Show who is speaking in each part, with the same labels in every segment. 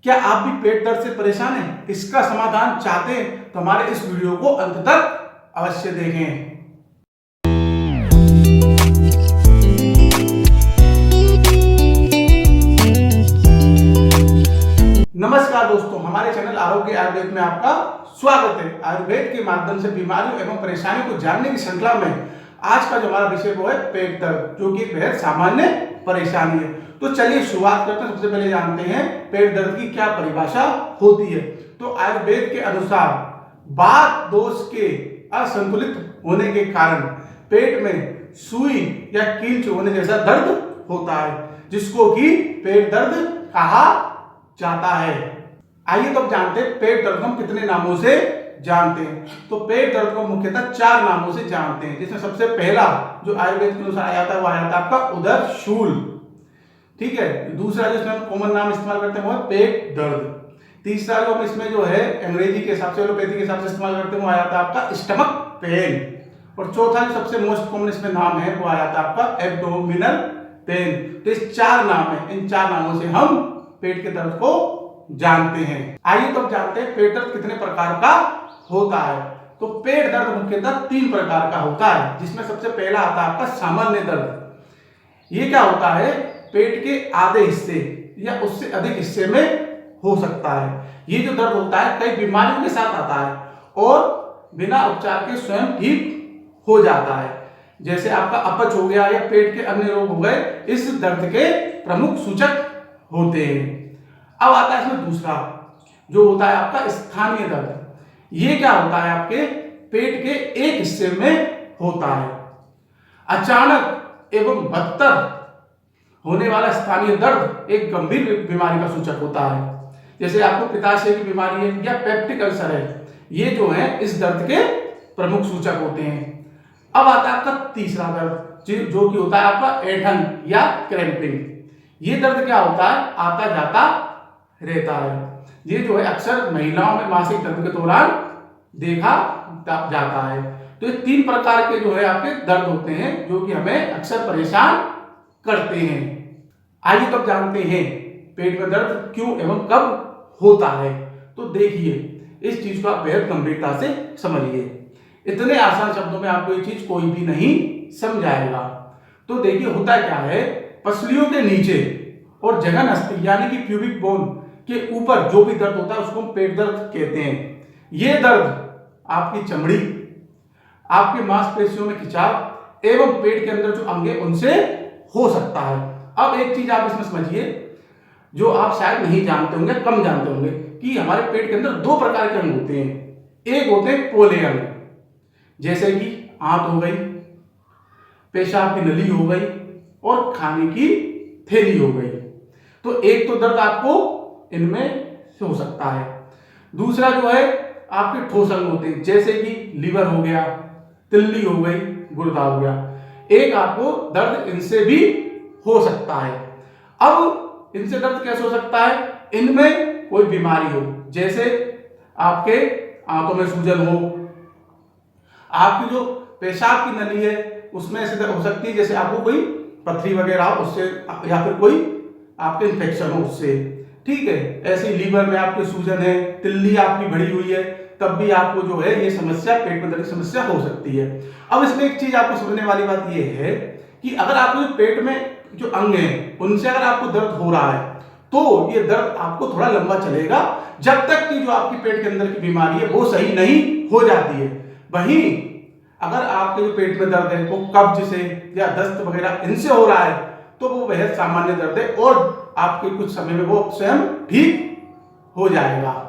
Speaker 1: क्या आप भी पेट दर्द से परेशान हैं? इसका समाधान चाहते हैं तो हमारे इस वीडियो को अंत तक अवश्य देखें। नमस्कार दोस्तों, हमारे चैनल आरोग्य आयुर्वेद में आपका स्वागत है। आयुर्वेद के माध्यम से बीमारियों एवं परेशानियों को जानने की श्रृंखला में आज का जो हमारा विषय वो है पेट दर्द, जो कि एक बेहद सामान्य परेशानी है। तो चलिए शुरुआत करते हैं। सबसे पहले जानते हैं पेट दर्द की क्या परिभाषा होती है। तो आयुर्वेद के अनुसार वात दोष के असंतुलित होने के कारण पेट में सुई या कील होने जैसा दर्द होता है, जिसको कि पेट दर्द कहा जाता है। आइए तो अब जानते हैं पेट दर्द हम कितने नामों से जानते हैं। तो पेट दर्द को मुख्यतः 4 नामों से जानते हैं, जिसमें सबसे पहला जो आयुर्वेद के अनुसार आया था वो आया था आपका उदर शूल, ठीक है। दूसरा जो इसमें हम कॉमन नाम इस्तेमाल करते हैं वो है पेट दर्द। तीसरा जो हम इसमें जो है अंग्रेजी के हिसाब से एलोपैथी के हिसाब से इस्तेमाल करते हैं वो आया था आपका स्टमक पेन। और चौथा जो सबसे मोस्ट कॉमन इसमें नाम है वो आया था आपका एब्डोमिनल पेन। तो इस 4 नाम है, इन 4 नामों से हम पेट के दर्द को जानते हैं। आइए तो अब जानते हैं पेट दर्द कितने प्रकार का होता है। तो पेट दर्द मुख्यतः 3 प्रकार का होता है, जिसमें सबसे पहला आता है आपका सामान्य दर्द। ये क्या होता है, पेट के आधे हिस्से या उससे अधिक हिस्से में हो सकता है। ये जो दर्द होता है कई बीमारियों के साथ आता है और बिना उपचार के स्वयं ठीक हो जाता है। जैसे आपका अपच हो गया या पेट के अन्य रोग हो गए, इस दर्द के प्रमुख सूचक होते हैं। अब आता है इसमें दूसरा जो होता है आपका स्थानीय दर्द। ये क्या होता है, आपके पेट के एक हिस्से में होता है। अचानक एवं बदतर होने वाला स्थानीय दर्द एक गंभीर बीमारी का सूचक होता है। जैसे आपको पित्ताशय की बीमारी है या पेप्टिक अल्सर है, ये जो है इस दर्द के प्रमुख सूचक होते हैं। अब आता है आपका तीसरा दर्द जो कि होता है आपका ऐंठन या क्रैम्पिंग। ये दर्द क्या होता है, आता जाता रहता है। ये जो है अक्सर महिलाओं में मासिक धर्म के दौरान देखा जाता है। तो ये 3 प्रकार के जो है आपके दर्द होते हैं जो कि हमें अक्सर परेशान करते हैं। आइए तो अब जानते हैं पेट में दर्द क्यों एवं कब होता है। तो देखिए, इस चीज को आप बेहद गंभीरता से समझिए। इतने आसान शब्दों में आपको ये चीज कोई भी नहीं समझाएगा। तो देखिए होता क्या है, पसलियों के नीचे और जघन अस्थि यानी कि प्यूबिक बोन के ऊपर जो भी दर्द होता है उसको हम पेट दर्द कहते हैं। ये दर्द आपकी चमड़ी, आपके मांसपेशियों में खिंचाव एवं पेट के अंदर जो अंग है उनसे हो सकता है। अब एक चीज आप इसमें समझिए जो आप शायद नहीं जानते होंगे, कम जानते होंगे, कि हमारे पेट के अंदर 2 प्रकार के अंग होते हैं। एक होते हैं पोले अंग, जैसे कि आंत हो गई, पेशाब की नली हो गई और खाने की थैली हो गई। तो एक तो दर्द आपको इनमें से हो सकता है। दूसरा जो है आपके ठोस अंग होते हैं, जैसे कि लीवर हो गया, तिल्ली हो गई, गुर्दा हो गया। एक आपको दर्द इनसे भी हो सकता है। अब इनसे दर्द कैसे हो सकता है, इनमें कोई बीमारी हो, जैसे आपके आंतों में सूजन हो, आपकी जो पेशाब की नली है उसमें ऐसे हो सकती है, जैसे आपको कोई पथरी वगैरह हो उससे, या फिर कोई आपके इन्फेक्शन हो उससे, ठीक है। ऐसे लीवर में आपके सूजन है, तिल्ली आपकी बढ़ी हुई है, तब भी आपको जो है ये समस्या, पेट में दर्द की समस्या हो सकती है। अब इसमें एक चीज आपको समझने वाली बात ये है कि अगर आपको पेट में जो अंग है उनसे अगर आपको दर्द हो रहा है तो ये दर्द आपको थोड़ा लंबा चलेगा, जब तक कि जो आपकी पेट के अंदर की बीमारी है वो सही नहीं हो जाती है। वहीं अगर आपके जो पेट में दर्द है वो कब्ज से या दस्त वगैरह इनसे हो रहा है तो वो बेहद सामान्य दर्द है और आपके कुछ समय में वो स्वयं ठीक हो जाएगा।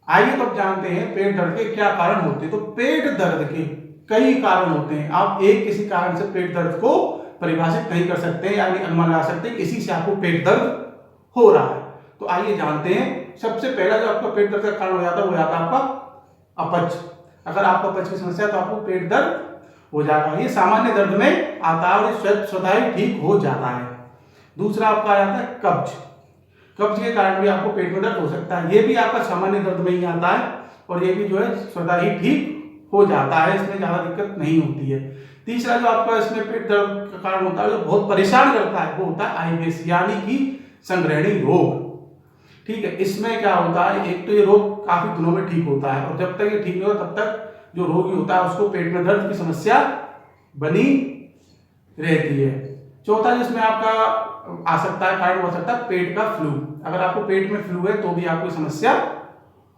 Speaker 1: आइए तो अब जानते हैं पेट दर्द के क्या कारण होते हैं। तो पेट दर्द के कई कारण होते हैं। आप एक किसी कारण से पेट दर्द को परिभाषित नहीं कर सकते, यानी अनुमान लगा सकते इसी से आपको पेट दर्द हो रहा है। तो आइए जानते हैं। सबसे पहला जो आपका पेट दर्द का कारण हो जाता है वो जाता है आपका अपच। अगर आपको अपच की समस्या है तो आपको पेट दर्द हो जाएगा। ये सामान्य दर्द में आता है और स्वतः ही ठीक हो जाता है। दूसरा आपका आ जाता है कब्ज। कब्ज के कारण भी आपको पेट में दर्द हो सकता है। ये भी आपका सामान्य दर्द में ही आता है और ये भी जो है स्वतः ही ठीक हो जाता है, इसमें ज्यादा दिक्कत नहीं होती है। तीसरा जो आपका इसमें पेट दर्द का कारण होता है जो बहुत परेशान करता है वो होता है आईबीएस यानी कि संग्रहणी रोग। ठीक है, इसमें क्या होता है, एक तो ये रोग काफी दिनों में ठीक होता है और जब तक ये ठीक नहीं होता तब तक जो रोगी होता है उसको पेट में दर्द की समस्या बनी रहती है। चौथा जिसमें आपका आ सकता है, कारण हो सकता है पेट का फ्लू। अगर आपको पेट में फ्लू है तो भी आपको समस्या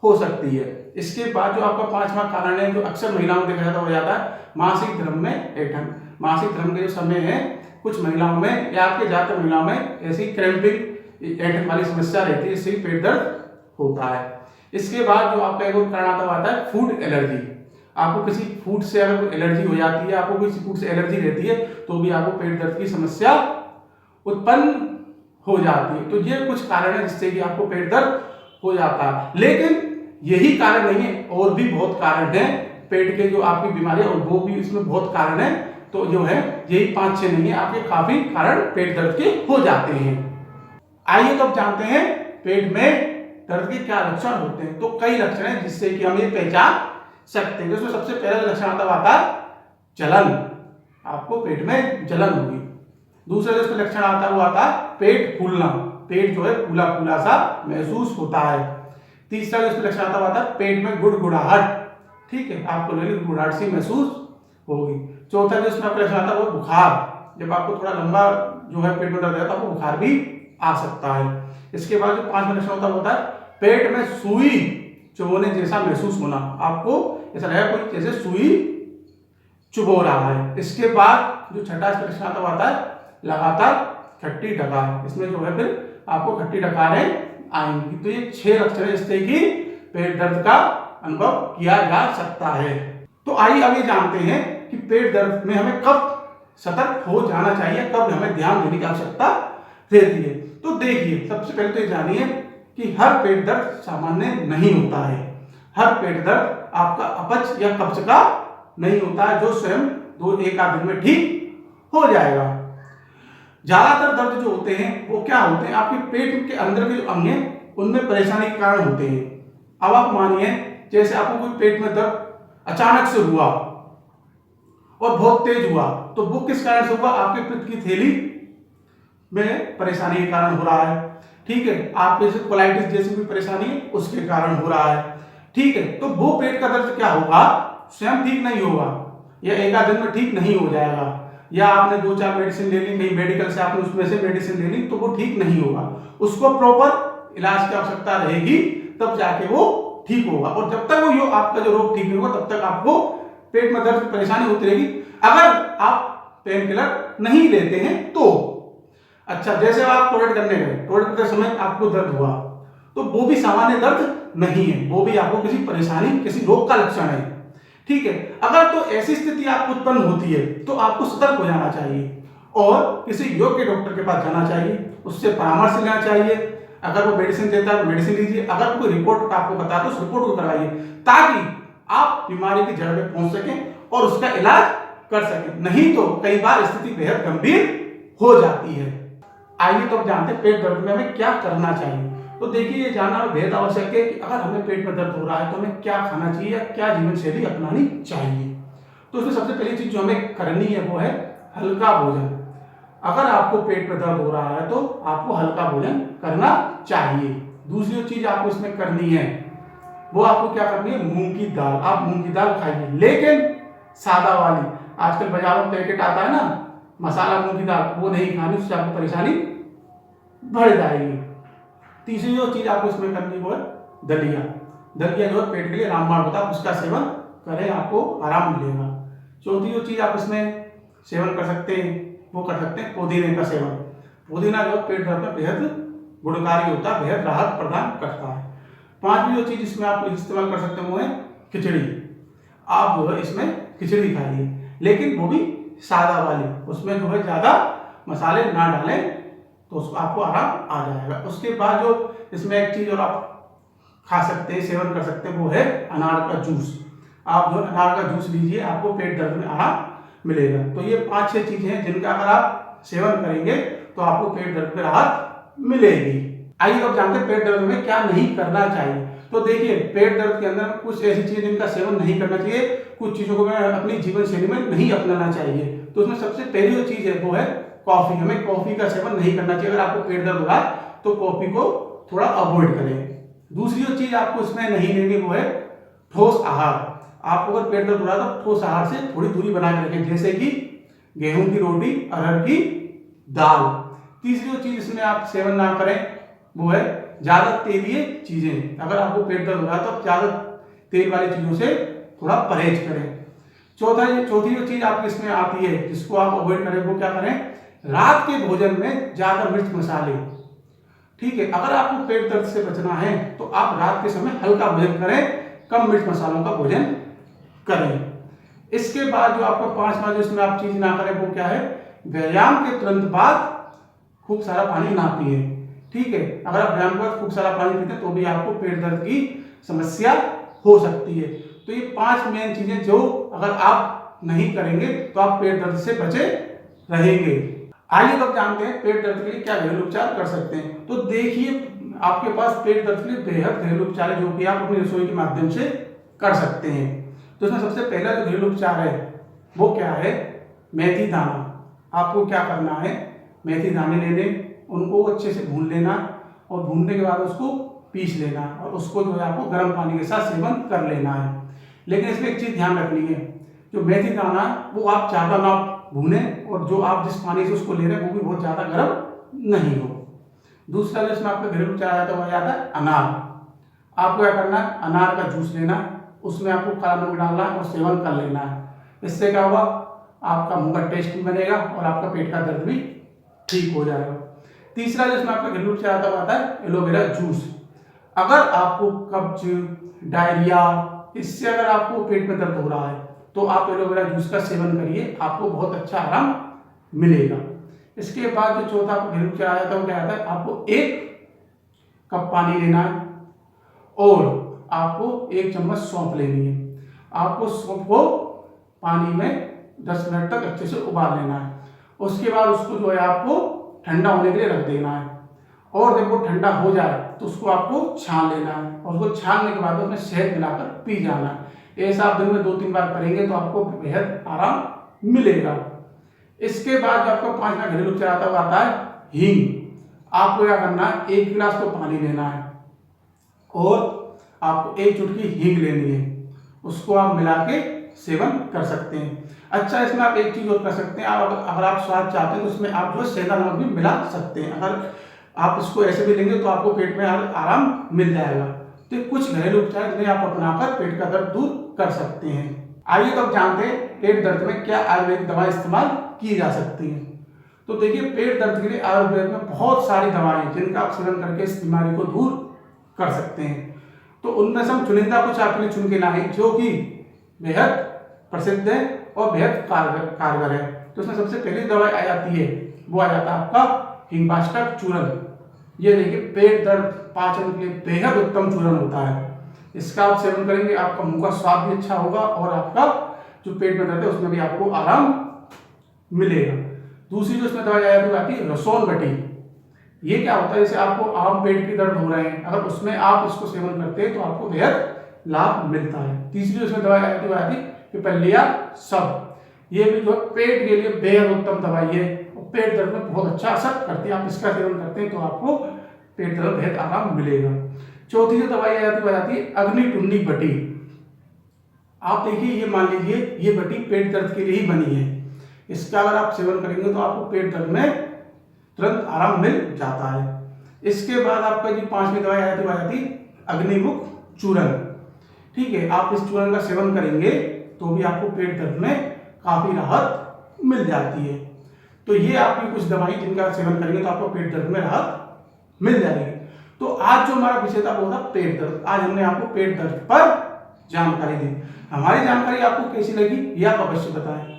Speaker 1: हो सकती है। इसके बाद जो आपका पांचवा कारण है, जो अक्सर महिलाओं में देखा जाता है, हो जाता है मासिक धर्म में ऐंठन। मासिक धर्म के जो समय है कुछ महिलाओं में या आपके ज्यादातर महिलाओं में ऐसी क्रैम्पिंग ऐंठन वाली समस्या रहती है, इससे पेट दर्द होता है। इसके बाद जो आपका एक और कारण आता है फूड एलर्जी। आपको किसी फूड से अगर कोई एलर्जी हो जाती है, आपको किसी फूड से एलर्जी रहती है तो भी आपको पेट दर्द की समस्या उत्पन्न हो जाती है। तो ये कुछ कारण है जिससे कि आपको पेट दर्द हो जाता है। लेकिन यही कारण नहीं है, और भी बहुत कारण है पेट के जो आपकी बीमारी, और वो भी इसमें बहुत कारण है। तो जो है यही 5-6 नहीं है, आपके काफी कारण पेट दर्द के हो जाते हैं। आइए तो अब जानते हैं पेट में दर्द के क्या लक्षण होते हैं। तो कई लक्षण हैं जिससे कि हम ये पहचान सकते हैं। उसमें सबसे पहला लक्षण आता है जलन। आपको पेट में जलन होगी। दूसरा जो लक्षण आता है वो आता है पेट फूलना। पेट जो है फूला फूला सा महसूस होता है। तीसरा जो लक्षण आता है पेट में गुड़गुड़ाहट। ठीक है, आपको गुड़गुड़ाहट सी महसूस होगी। चौथा जो इसमें लक्षण आता है वो बुखार। जब आपको थोड़ा लंबा जो है पेट में दर्द है तो आपको बुखार भी आ सकता है। इसके बाद जो पांचवा लक्षण होता है पेट में सुई चुभोने जैसा महसूस होना। आपको ऐसा लगेगा कोई जैसे सुई चुभो रहा है। इसके बाद जो छठा लक्षण आता है लगातार खट्टी डकार। इसमें जो है फिर आपको खट्टी डकारें आएंगी। तो ये 6 लक्षण है जिससे कि पेट दर्द का अनुभव किया जा सकता है। तो आइए अब ये जानते हैं कि पेट दर्द में हमें कब सतर्क हो जाना चाहिए, कब हमें ध्यान देने की आवश्यकता रहती है। तो देखिए, सबसे पहले तो ये जानिए कि हर पेट दर्द सामान्य नहीं होता है। हर पेट दर्द आपका अपच या कब्ज का नहीं होता है जो स्वयं 2-1 आध दिन में ठीक हो जाएगा। ज्यादातर दर्द जो होते हैं वो क्या होते हैं, आपके पेट के अंदर के जो अंग हैं उनमें परेशानी के कारण होते हैं। अब आप मानिए जैसे आपको कोई पेट में दर्द अचानक से हुआ और बहुत तेज हुआ, तो वो किस कारण से हुआ, आपके पित्त की थैली में परेशानी के कारण हो रहा है। ठीक है, आप जैसे कोलाइटिस जैसी कोई परेशानी है उसके कारण हो रहा है। ठीक है, तो वो पेट का दर्द क्या होगा, स्वयं ठीक नहीं होगा या 1 आध दिन में ठीक नहीं हो जाएगा, या आपने 2-4 मेडिसिन ले ली, कहीं मेडिकल से आपने उसमें से मेडिसिन ले ली तो वो ठीक नहीं होगा। उसको प्रॉपर इलाज की आवश्यकता रहेगी तब जाके वो ठीक होगा। और जब तक वो आपका जो रोग ठीक नहीं होगा तब तक आपको पेट में दर्द की परेशानी होती रहेगी, अगर आप पेन किलर नहीं लेते हैं तो। अच्छा, जैसे आप टॉयलेट करने गए, टॉयलेट करते समय आपको दर्द हुआ तो वो भी सामान्य दर्द नहीं है, वो भी आपको किसी परेशानी, किसी रोग का लक्षण है। ठीक है, अगर तो ऐसी स्थिति आपको उत्पन्न होती है तो आपको सतर्क हो जाना चाहिए और किसी योग्य डॉक्टर के पास जाना चाहिए, उससे परामर्श लेना चाहिए। अगर वो मेडिसिन देता है मेडिसिन लीजिए, अगर कोई रिपोर्ट आपको बताता है तो उस रिपोर्ट को करवाइए ताकि आप बीमारी की जड़ में पहुंच सकें और उसका इलाज कर सकें। नहीं तो कई बार स्थिति बेहद गंभीर हो जाती है। आइए तो अब जानते हैं पेट दर्द में हमें क्या करना चाहिए। तो देखिए, ये जानना बेहद आवश्यक है कि अगर हमें पेट में दर्द हो रहा है तो हमें क्या खाना चाहिए या क्या जीवन शैली अपनानी चाहिए। तो उसमें सबसे पहली चीज जो हमें करनी है वो है हल्का भोजन। अगर आपको पेट में दर्द हो रहा है तो आपको हल्का भोजन करना चाहिए। दूसरी चीज आपको इसमें करनी है वो आपको क्या करनी है, मूंग की दाल। आप मूंग की दाल खाइए, लेकिन सादा वाली। आजकल बाजारों में पैकेट आता है ना मसाला मूंग की दाल, वो नहीं खानी, उससे आपको परेशानी बढ़ जाएगी। तीसरी जो चीज आपको इसमें करनी वो है दलिया। दलिया जो है पेट के लिए रामबाण होता है, उसका सेवन करें, आपको आराम मिलेगा। चौथी जो चीज आप इसमें सेवन कर सकते हैं वो कर सकते हैं पुदीने का सेवन। पुदीना जो पेट दर्द में बेहद गुणकारी होता है, बेहद राहत प्रदान करता है। पांचवी जो चीज इसमें आप इस्तेमाल कर सकते हैं वो है खिचड़ी। आप जो है इसमें खिचड़ी खाइए, लेकिन वो भी सादा वाली, उसमें जो है ज्यादा मसाले ना डालें तो उसको आपको आराम आ जाएगा। उसके बाद जो इसमें एक चीज और आप खा सकते हैं, सेवन कर सकते हैं, वो है अनार का जूस। आप जो अनार का जूस लीजिए, आपको पेट दर्द में आराम मिलेगा। तो ये 5-6 चीजें हैं जिनका अगर आप सेवन करेंगे तो आपको पेट दर्द में राहत मिलेगी। आइए अब जानते हैं पेट दर्द में क्या नहीं करना चाहिए। तो देखिए, पेट दर्द के अंदर कुछ ऐसी चीजें जिनका सेवन नहीं करना चाहिए, कुछ चीजों को अपनी जीवन शैली में नहीं अपनाना चाहिए। तो उसमें सबसे पहली जो चीज है वो है कॉफी। हमें कॉफी का सेवन नहीं करना चाहिए। अगर आपको पेट दर्द हो रहा है तो कॉफी को थोड़ा अवॉइड करें। दूसरी जो चीज आपको इसमें नहीं लेनी वो है ठोस आहार। आपको अगर पेट दर्द हो रहा है तो ठोस आहार से थोड़ी दूरी बना के रखें, जैसे कि गेहूं की रोटी, अरहर की दाल। तीसरी जो चीज इसमें आप सेवन ना करें वो है ज्यादा तेलीय चीजें। अगर आपको पेट दर्द हो रहा है तो आप ज्यादा तेल वाली चीजों से थोड़ा परहेज करें। चौथी जो चीज आपकी इसमें आती है जिसको आप अवॉइड करें वो क्या करें, रात के भोजन में ज्यादा मिर्च मसाले। ठीक है, अगर आपको पेट दर्द से बचना है तो आप रात के समय हल्का भोजन करें, कम मिर्च मसालों का भोजन करें। इसके बाद जो आपको पांचवा जो इसमें आप चीज ना करें वो क्या है, व्यायाम के तुरंत बाद खूब सारा पानी ना पिए। ठीक है, अगर आप व्यायाम के बाद खूब सारा पानी पीते हैं तो भी आपको पेट दर्द की समस्या हो सकती है। तो ये 5 मेन चीजें जो अगर आप नहीं करेंगे तो आप पेट दर्द से बचे रहेंगे। आइए तो जानते हैं पेट दर्द के लिए क्या घरेलू उपचार कर सकते हैं। तो देखिए आपके पास पेट दर्द के लिए बेहद घरेलू उपचार है जो कि आप अपनी रसोई के माध्यम से कर सकते हैं। तो इसमें सबसे पहला जो घरेलू उपचार है वो क्या है, मेथी दाना। आपको क्या करना है, मेथी दाने लेने, उनको अच्छे से भून लेना और भूनने के बाद उसको पीस लेना और उसको जो है आपको गर्म पानी के साथ सेवन कर लेना है। लेकिन इसमें एक चीज ध्यान रखनी है, जो मेथी दाना वो आप ज्यादा ना भूने और जो आप जिस पानी से उसको ले रहे हैं वो भी बहुत ज्यादा गर्म नहीं हो। दूसरा जो इसमें आपका घरेलू उपचार आता है वो आता है अनार। आपको क्या करना है, अनार का जूस लेना, उसमें आपको काला नमक डालना है और सेवन कर लेना है। इससे क्या होगा, आपका मुंह का टेस्ट भी बनेगा और आपका पेट का दर्द भी ठीक हो जाएगा। तीसरा जो इसमें आपका घरेलू उपचार आता है एलोवेरा जूस। अगर आपको कब्ज, डायरिया, इससे अगर आपको पेट में दर्द हो रहा है तो आप एलोवेरा जूस का सेवन करिए, आपको बहुत अच्छा आराम मिलेगा। इसके बाद जो चौथा घरेलू उपचार आता है वो क्या आता है, आपको 1 कप पानी लेना है और आपको 1 चम्मच सौंफ लेनी है। आपको सौंफ को पानी में 10 मिनट तक अच्छे से उबाल लेना है। उसके बाद उसको जो है आपको ठंडा होने के लिए रख देना है और जब वो ठंडा हो जाए तो उसको आपको छान लेना है और उसको छानने के बाद उसमें शहद मिलाकर पी जाना है। ऐसा आप दिन में 2-3 बार करेंगे तो आपको बेहद आराम मिलेगा। इसके बाद जो आपका 5वां घरेलू उपचार आता है वो आता है हींग। आपको क्या करना है, 1 गिलास तो पानी लेना है और आपको 1 चुटकी हींग लेनी है, उसको आप मिला के सेवन कर सकते हैं। अच्छा, इसमें आप एक चीज और कर सकते हैं, अगर आप स्वाद चाहते हैं तो उसमें आप जो सेंधा नमक भी मिला सकते हैं। अगर आप इसको ऐसे भी लेंगे तो आपको पेट में आराम मिल जाएगा। तो कुछ घरेलू उपचार जिन्हें आप अपनाकर पेट का दर्द दूर कर सकते हैं। आइए तो अब जानते हैं पेट दर्द में क्या आयुर्वेदिक दवा इस्तेमाल की जा सकती है। तो देखिए पेट दर्द के लिए आयुर्वेद में बहुत सारी दवाएं हैं जिनका आप सेवन करके इस बीमारी को दूर कर सकते हैं। तो उनमें से हम चुनिंदा कुछ आपके लिए चुन के लाए जो कि बेहद प्रसिद्ध है और बेहद कारगर है। तो उसमें सबसे पहली दवाई आ जाती है वो आ जाता है आपका हिंगपाष्टक चूर्ण। ये देखिए पेट दर्द पाचन के लिए बेहद उत्तम चूर्ण होता है। इसका आप सेवन करेंगे, आपका मुंह का स्वाद भी अच्छा होगा और आपका जो पेट में दर्द है उसमें भी आपको आराम मिलेगा। दूसरी जो इसमें दवाई आती है रसोन बटी। ये क्या होता है, जैसे आपको आम पेट की दर्द हो रहे हैं, अगर उसमें आप इसको सेवन करते हैं तो आपको बेहद लाभ मिलता है। तीसरी जो इसमें दवाई आती है पिपलिया सब। ये भी जो पेट के लिए बेहद उत्तम दवाई है और पेट दर्द में बहुत अच्छा असर करती है। आप इसका सेवन करते हैं तो आपको पेट दर्द बेहद आराम मिलेगा। चौथी जो दवाई आ जाती है अग्निटुंडी बटी। आप देखिए, ये मान लीजिए ये बटी पेट दर्द के लिए ही बनी है। इसका अगर आप सेवन करेंगे तो आपको पेट दर्द में तुरंत आराम मिल जाता है। इसके बाद आपका जो 5वीं दवाई आ जाती है अग्निमुख चूर्ण। ठीक है, आप इस चूर्ण का सेवन करेंगे तो भी आपको पेट दर्द में काफी राहत मिल जाती है। तो ये आपकी कुछ दवाई जिनका सेवन करेंगे तो आपको पेट दर्द में राहत मिल जाएगी। तो आज जो हमारा विषय था वो था पेट दर्द। आज हमने आपको पेट दर्द पर जानकारी दी। हमारी जानकारी आपको कैसी लगी ये आप अवश्य बताएं।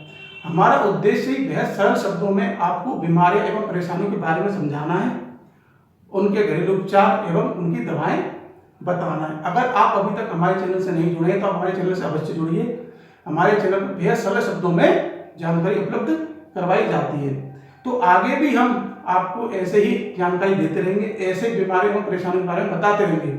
Speaker 1: हमारा उद्देश्य ही बेहद सरल शब्दों में आपको बीमारियों एवं परेशानियों के बारे में समझाना है, उनके घरेलू उपचार एवं उनकी दवाएं बताना है। अगर आप अभी तक हमारे चैनल से नहीं जुड़े हैं तो हमारे चैनल से अवश्य जुड़िए। हमारे चैनल पर बेहद सरल शब्दों में जानकारी उपलब्ध करवाई जाती है। तो आगे भी हम आपको ऐसे ही जानकारी देते रहेंगे, ऐसे बीमारियों और परेशानियों के बारे में बताते रहेंगे।